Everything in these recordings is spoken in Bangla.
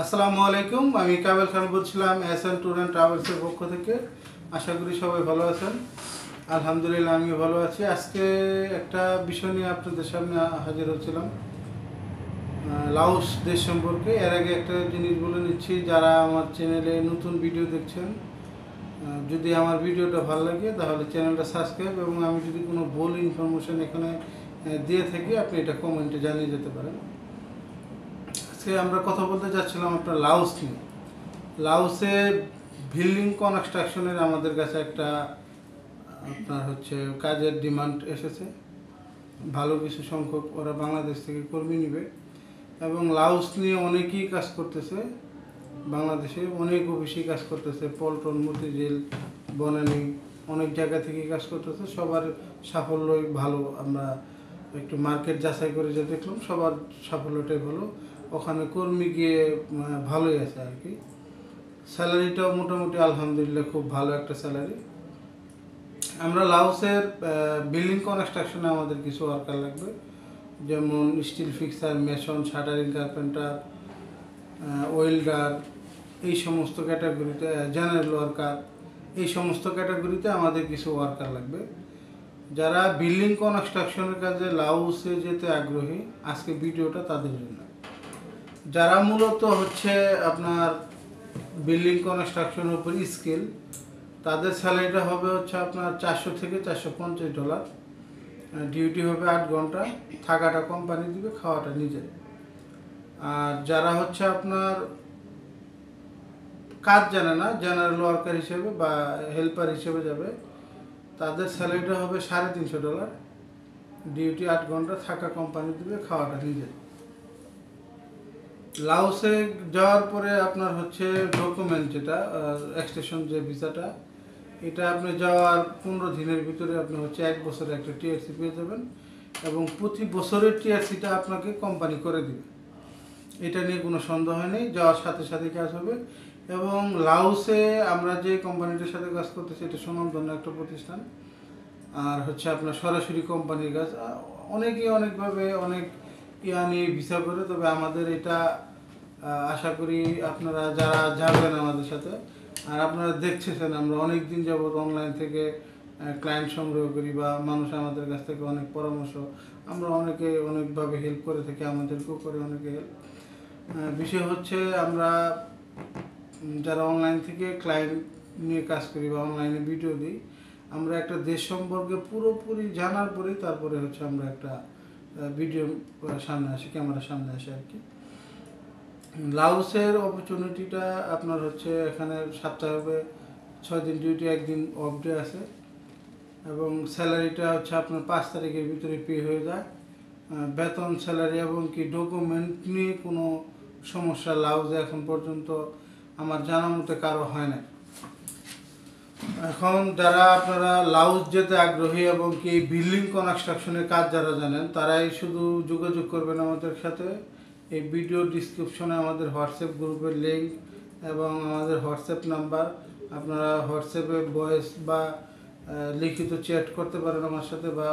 আসসালামু আলাইকুম। আমি কাবেল খান বলছিলাম এসএন ট্যুর অ্যান্ড ট্রাভেলসের পক্ষ থেকে। আশা করি সবাই ভালো আছেন। আলহামদুলিল্লাহ আমি ভালো আছি। আজকে একটা বিষয় নিয়ে আপনাদের সামনে হাজির হচ্ছিলাম, লাওস দেশ সম্পর্কে। এর আগে একটা জিনিস বলে নিচ্ছি, যারা আমার চ্যানেলে নতুন ভিডিও দেখছেন, যদি আমার ভিডিওটা ভালো লাগে তাহলে চ্যানেলটা সাবস্ক্রাইব, এবং আমি যদি কোনো ভুল ইনফরমেশন এখানে দিয়ে থাকি আপনি এটা কমেন্টে জানিয়ে যেতে পারেন। আজকে আমরা কথা বলতে যাচ্ছিলাম আপনার লাওস নিয়ে। লাওসে বিল্ডিং কনস্ট্রাকশনের আমাদের কাছে একটা আপনার কাজের ডিমান্ড এসেছে। ভালো কিছু সংখ্যক ওরা বাংলাদেশ থেকে কর্মী নেবে, এবং লাওস নিয়ে অনেকেই কাজ করতেছে। বাংলাদেশে অনেক অফিসেই কাজ করতেছে, পল্টন, মতিঝিল, বনানী, অনেক জায়গা থেকে কাজ করতেছে। সবার সাফল্যই ভালো। আমরা একটু মার্কেট যাচাই করে যে দেখলাম, সবার সাফল্যটাই ভালো। ওখানে কর্মী গিয়ে ভালোই আছে আর কি। স্যালারিটাও মোটামুটি আলহামদুলিল্লাহ খুব ভালো একটা স্যালারি। আমরা লাওসের বিল্ডিং কনস্ট্রাকশনে আমাদের কিছু ওয়ার্কার লাগবে, যেমন still fixer, mason, shuttering carpenter, welder, এই সমস্ত ক্যাটাগরিতে, জেনারেল ওয়ার্কার, এই সমস্ত ক্যাটাগরিতে আমাদের কিছু ওয়ার্কার লাগবে। যারা বিল্ডিং কনস্ট্রাকশনের কাজে লাওসে যেতে আগ্রহী, আজকে ভিডিওটা তাদের জন্য। যারা মূলত আপনার বিল্ডিং কনস্ট্রাকশনের উপর স্কিল, তাদের স্যালারিটা হবে আপনার $400 থেকে $450। ডিউটি হবে 8 ঘন্টা, থাকাটা কোম্পানি দিবে, খাওয়াটা নিজের। আর যারা আপনার কাজ জানে না, জেনারেল ওয়ার্কার হিসেবে বা হেল্পার হিসেবে যাবে, তাদের স্যালারিটা হবে $350। ডিউটি 8 ঘন্টা, থাকা কোম্পানি দিবে, খাওয়াটা নিজের। লাওসে যাওয়ার পরে আপনার ডকুমেন্ট, যেটা এক্সটেনশন যে ভিসাটা, এটা আপনি যাওয়ার 15 দিনের ভিতরে আপনি 1 বছরের একটা টিআরসি পেয়ে যাবেন, এবং প্রতি বছরের টিআরসিটা আপনাকে কোম্পানি করে দিবে। এটা নিয়ে কোনো সন্দেহ নেই, যাওয়ার সাথে সাথে কাজ হবে। এবং লাওসে আমরা যে কোম্পানিটার সাথে কাজ করতেছি, এটা সুনামধন্য একটা প্রতিষ্ঠান। আর আপনার সরাসরি কোম্পানির কাজ। অনেকেই অনেকভাবে অনেক নিয়ে ভিসা করে, তবে আমাদের এটা আশা করি আপনারা যারা যাবেন আমাদের সাথে, আর আপনারা দেখছেন আমরা অনেক দিন যাবত অনলাইন থেকে ক্লায়েন্ট সংগ্রহ করি, বা মানুষ আমাদের কাছ থেকে অনেক পরামর্শ, আমরা অনেকে অনেকভাবে হেল্প করে থাকি, আমাদেরকেও করে অনেকে হেল্প। বিষয় আমরা যারা অনলাইন থেকে ক্লায়েন্ট নিয়ে কাজ করি বা অনলাইনে ভিডিও দিই, আমরা একটা দেশ সম্পর্কে পুরোপুরি জানার পরেই তারপরে আমরা একটা ভিডিও সামনে আসি, ক্যামেরার সামনে আসে আর কি। লাওসের অপরচুনিটিটা আপনার এখানে সপ্তাহে 6 দিন ডিউটি, 1 দিন অফ ডে আছে, এবং স্যালারিটা আপনার 5 তারিখের ভিতরে পে হয়ে যায়। বেতন, স্যালারি এবং কি ডকুমেন্ট নিয়ে কোনো সমস্যা লাওসে এখন পর্যন্ত আমার জানা মতে কারো হয় না। এখন যারা আপনারা লাওস যেতে আগ্রহী এবং কি বিল্ডিং কনস্ট্রাকশনের কাজ যারা জানেন, তারাই শুধু যোগাযোগ করবেন আমাদের সাথে। এই ভিডিও ডিসক্রিপশনে আমাদের হোয়াটসঅ্যাপ গ্রুপের লিঙ্ক এবং আমাদের হোয়াটসঅ্যাপ নাম্বার, আপনারা হোয়াটসঅ্যাপে ভয়েস বা লিখিত চ্যাট করতে পারেন আমার সাথে, বা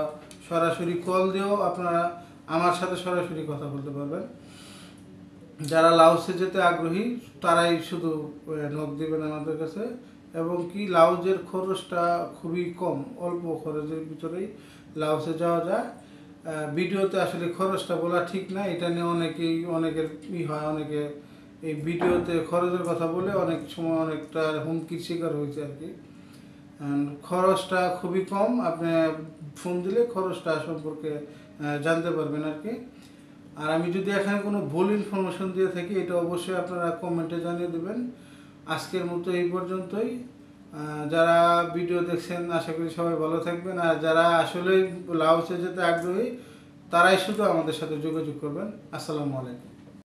সরাসরি কল দিয়েও আপনারা আমার সাথে সরাসরি কথা বলতে পারবেন। যারা লাওসে যেতে আগ্রহী তারাই শুধু নক দিবেন আমাদের কাছে। এবং কি লাওসের খরচটা খুবই কম, অল্প খরচের ভিতরেই লাওসে যাওয়া যায়। ভিডিওতে আসলে খরচটা বলা ঠিক না, এটা নিয়ে অনেকের হয়, অনেকে এই ভিডিওতে খরচের কথা বলে অনেক সময় অনেকটা হুমকির শিকার হয়েছে আর কি। খরচটা খুবই কম, আপনি ফোন দিলে খরচটা সম্পর্কে জানতে পারবেন আর কি। আর আমি যদি এখানে কোনো ভুল ইনফরমেশন দিয়ে থাকি, এটা অবশ্যই আপনারা কমেন্টে জানিয়ে দেবেন। আজকের মতো এই পর্যন্তই। যারা ভিডিও দেখছেন আশা করি সবাই ভালো থাকবেন, আর যারা আসলে লাওসে যেতে আগ্রহী তারাই শুধু আমাদের সাথে যোগাযোগ করবেন। আসসালামু আলাইকুম।